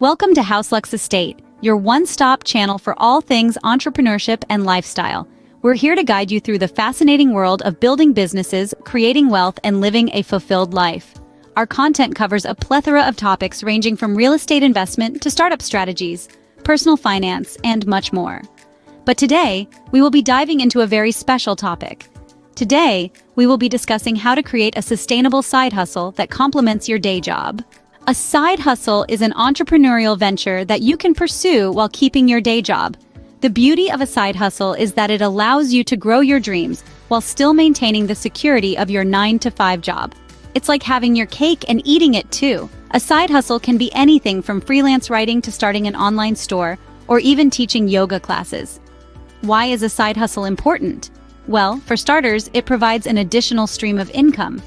Welcome to HouseLux Estate, your one-stop channel for all things entrepreneurship and lifestyle. We're here to guide you through the fascinating world of building businesses, creating wealth, and living a fulfilled life. Our content covers a plethora of topics ranging from real estate investment to startup strategies, personal finance, and much more. But today, we will be diving into a very special topic. Today, we will be discussing how to create a sustainable side hustle that complements your day job. A side hustle is an entrepreneurial venture that you can pursue while keeping your day job. The beauty of a side hustle is that it allows you to grow your dreams while still maintaining the security of your 9-to-5 job. It's like having your cake and eating it too. A side hustle can be anything from freelance writing to starting an online store or even teaching yoga classes. Why is a side hustle important? Well, for starters, it provides an additional stream of income.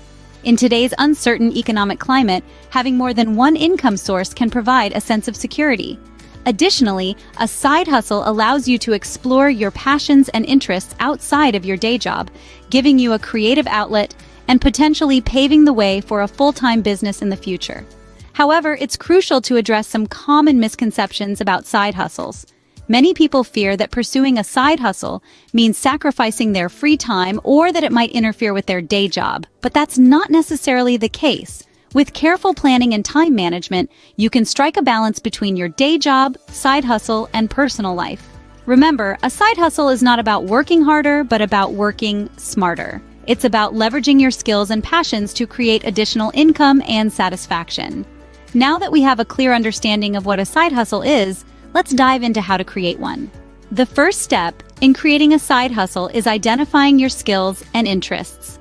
In today's uncertain economic climate, having more than one income source can provide a sense of security. Additionally, a side hustle allows you to explore your passions and interests outside of your day job, giving you a creative outlet and potentially paving the way for a full-time business in the future. However, it's crucial to address some common misconceptions about side hustles. Many people fear that pursuing a side hustle means sacrificing their free time or that it might interfere with their day job, but that's not necessarily the case. With careful planning and time management, you can strike a balance between your day job, side hustle, and personal life. Remember, a side hustle is not about working harder, but about working smarter. It's about leveraging your skills and passions to create additional income and satisfaction. Now that we have a clear understanding of what a side hustle is, let's dive into how to create one. The first step in creating a side hustle is identifying your skills and interests.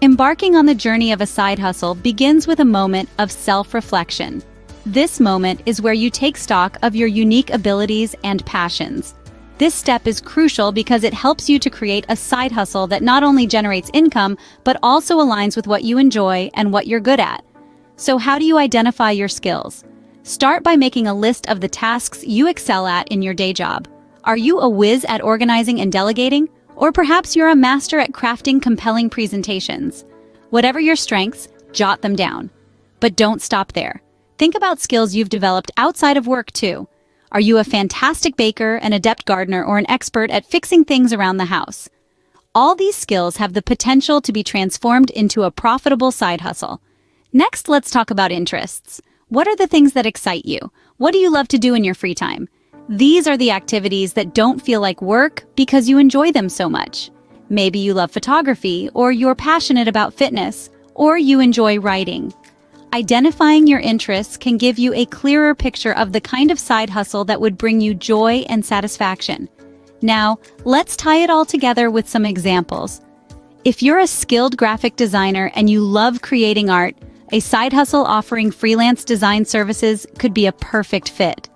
Embarking on the journey of a side hustle begins with a moment of self-reflection. This moment is where you take stock of your unique abilities and passions. This step is crucial because it helps you to create a side hustle that not only generates income, but also aligns with what you enjoy and what you're good at. So how do you identify your skills? Start by making a list of the tasks you excel at in your day job. Are you a whiz at organizing and delegating? Or perhaps you're a master at crafting compelling presentations. Whatever your strengths, jot them down. But don't stop there. Think about skills you've developed outside of work too. Are you a fantastic baker, an adept gardener, or an expert at fixing things around the house? All these skills have the potential to be transformed into a profitable side hustle. Next, let's talk about interests. What are the things that excite you? What do you love to do in your free time? These are the activities that don't feel like work because you enjoy them so much. Maybe you love photography, or you're passionate about fitness, or you enjoy writing. Identifying your interests can give you a clearer picture of the kind of side hustle that would bring you joy and satisfaction. Now, let's tie it all together with some examples. If you're a skilled graphic designer and you love creating art, a side hustle offering freelance design services could be a perfect fit.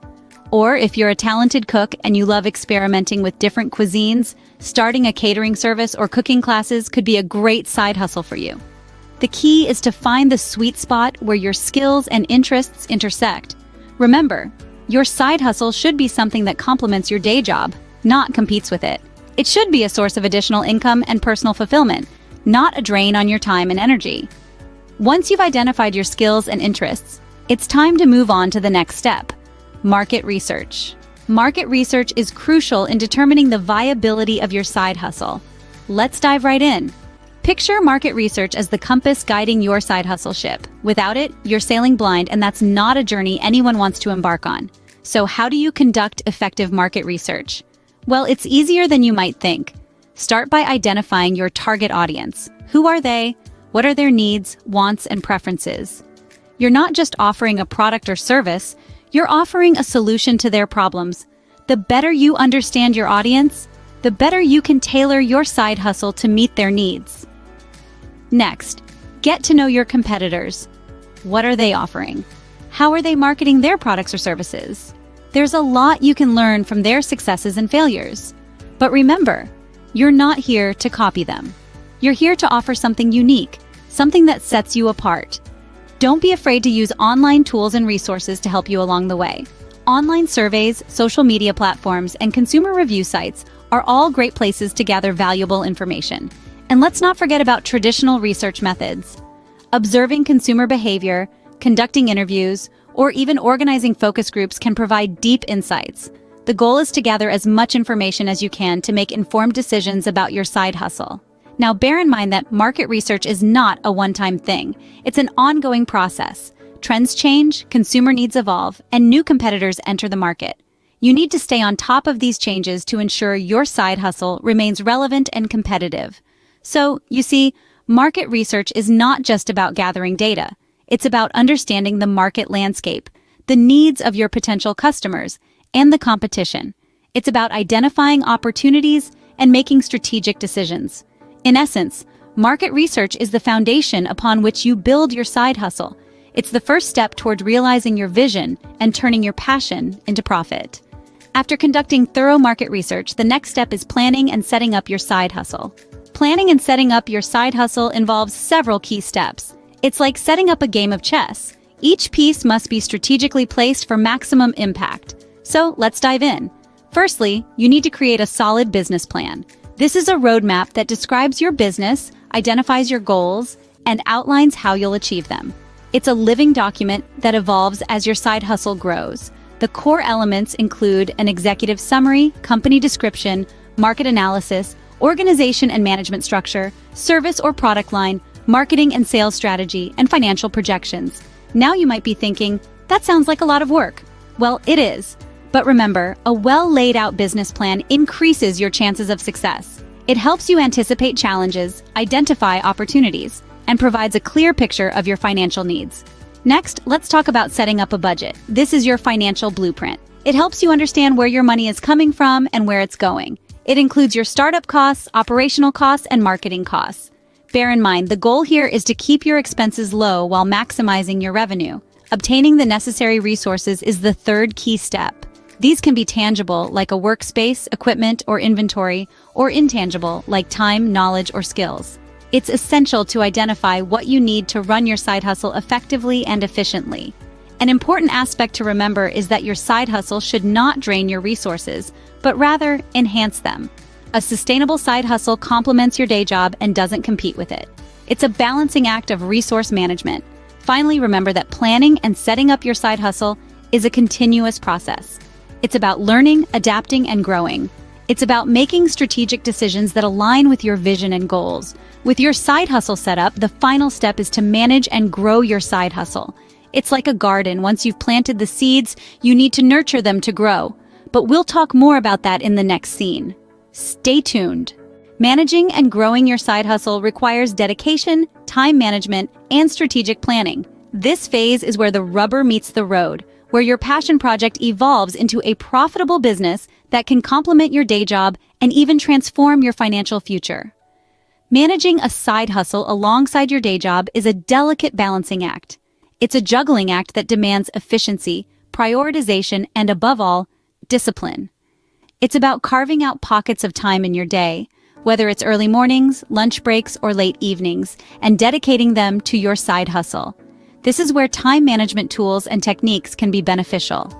Or if you're a talented cook and you love experimenting with different cuisines, starting a catering service or cooking classes could be a great side hustle for you. The key is to find the sweet spot where your skills and interests intersect. Remember, your side hustle should be something that complements your day job, not competes with it. It should be a source of additional income and personal fulfillment, not a drain on your time and energy. Once you've identified your skills and interests, it's time to move on to the next step: market research. Market research is crucial in determining the viability of your side hustle. Let's dive right in. Picture market research as the compass guiding your side hustle ship. Without it, you're sailing blind, and that's not a journey anyone wants to embark on. So how do you conduct effective market research? Well, it's easier than you might think. Start by identifying your target audience. Who are they? What are their needs, wants, and preferences? You're not just offering a product or service, you're offering a solution to their problems. The better you understand your audience, the better you can tailor your side hustle to meet their needs. Next, get to know your competitors. What are they offering? How are they marketing their products or services? There's a lot you can learn from their successes and failures. But remember, you're not here to copy them. You're here to offer something unique, something that sets you apart. Don't be afraid to use online tools and resources to help you along the way. Online surveys, social media platforms, and consumer review sites are all great places to gather valuable information. And let's not forget about traditional research methods. Observing consumer behavior, conducting interviews, or even organizing focus groups can provide deep insights. The goal is to gather as much information as you can to make informed decisions about your side hustle. Now, bear in mind that market research is not a one-time thing. It's an ongoing process. Trends change, consumer needs evolve, and new competitors enter the market. You need to stay on top of these changes to ensure your side hustle remains relevant and competitive. So, you see, market research is not just about gathering data. It's about understanding the market landscape, the needs of your potential customers, and the competition. It's about identifying opportunities and making strategic decisions. In essence, market research is the foundation upon which you build your side hustle. It's the first step toward realizing your vision and turning your passion into profit. After conducting thorough market research, the next step is planning and setting up your side hustle. Planning and setting up your side hustle involves several key steps. It's like setting up a game of chess. Each piece must be strategically placed for maximum impact. So let's dive in. Firstly, you need to create a solid business plan. This is a roadmap that describes your business, identifies your goals, and outlines how you'll achieve them. It's a living document that evolves as your side hustle grows. The core elements include an executive summary, company description, market analysis, organization and management structure, service or product line, marketing and sales strategy, and financial projections. Now you might be thinking, that sounds like a lot of work. Well, it is. But remember, a well-laid-out business plan increases your chances of success. It helps you anticipate challenges, identify opportunities, and provides a clear picture of your financial needs. Next, let's talk about setting up a budget. This is your financial blueprint. It helps you understand where your money is coming from and where it's going. It includes your startup costs, operational costs, and marketing costs. Bear in mind, the goal here is to keep your expenses low while maximizing your revenue. Obtaining the necessary resources is the third key step. These can be tangible, like a workspace, equipment, or inventory, or intangible, like time, knowledge, or skills. It's essential to identify what you need to run your side hustle effectively and efficiently. An important aspect to remember is that your side hustle should not drain your resources, but rather enhance them. A sustainable side hustle complements your day job and doesn't compete with it. It's a balancing act of resource management. Finally, remember that planning and setting up your side hustle is a continuous process. It's about learning, adapting, and growing. It's about making strategic decisions that align with your vision and goals. With your side hustle set up, the final step is to manage and grow your side hustle. It's like a garden. Once you've planted the seeds, you need to nurture them to grow. But we'll talk more about that in the next scene. Stay tuned. Managing and growing your side hustle requires dedication, time management, and strategic planning. This phase is where the rubber meets the road, where your passion project evolves into a profitable business that can complement your day job and even transform your financial future. Managing a side hustle alongside your day job is a delicate balancing act. It's a juggling act that demands efficiency, prioritization, and above all, discipline. It's about carving out pockets of time in your day, whether it's early mornings, lunch breaks, or late evenings, and dedicating them to your side hustle. This is where time management tools and techniques can be beneficial.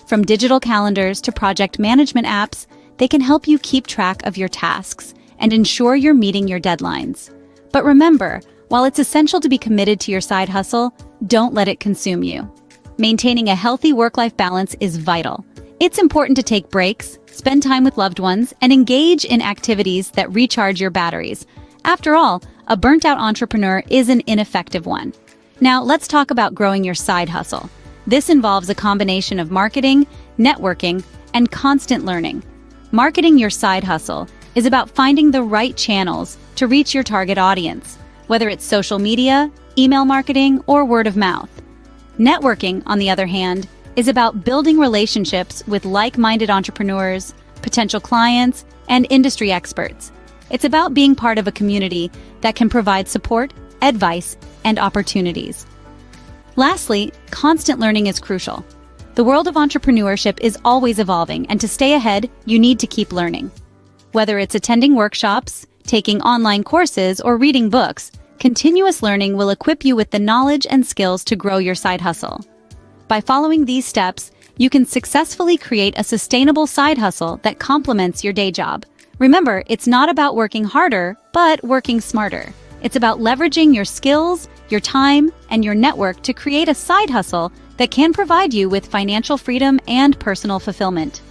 From digital calendars to project management apps, they can help you keep track of your tasks and ensure you're meeting your deadlines. But remember, while it's essential to be committed to your side hustle, don't let it consume you. Maintaining a healthy work-life balance is vital. It's important to take breaks, spend time with loved ones, and engage in activities that recharge your batteries. After all, a burnt-out entrepreneur is an ineffective one. Now, let's talk about growing your side hustle. This involves a combination of marketing, networking, and constant learning. Marketing your side hustle is about finding the right channels to reach your target audience, whether it's social media, email marketing, or word of mouth. Networking, on the other hand, is about building relationships with like-minded entrepreneurs, potential clients, and industry experts. It's about being part of a community that can provide support, advice, and opportunities. Lastly, constant learning is crucial. The world of entrepreneurship is always evolving, and to stay ahead, you need to keep learning. Whether it's attending workshops, taking online courses, or reading books, continuous learning will equip you with the knowledge and skills to grow your side hustle. By following these steps, you can successfully create a sustainable side hustle that complements your day job. Remember, it's not about working harder, but working smarter. It's about leveraging your skills, your time, and your network to create a side hustle that can provide you with financial freedom and personal fulfillment.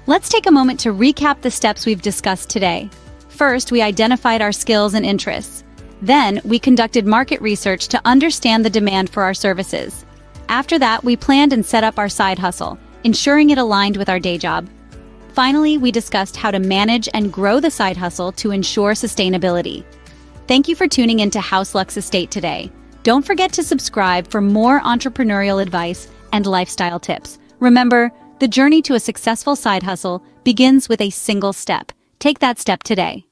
Let's take a moment to recap the steps we've discussed today. First, we identified our skills and interests. Then, we conducted market research to understand the demand for our services. After that, we planned and set up our side hustle, ensuring it aligned with our day job. Finally, we discussed how to manage and grow the side hustle to ensure sustainability. Thank you for tuning into House Lux Estate today. Don't forget to subscribe for more entrepreneurial advice and lifestyle tips. Remember, the journey to a successful side hustle begins with a single step. Take that step today.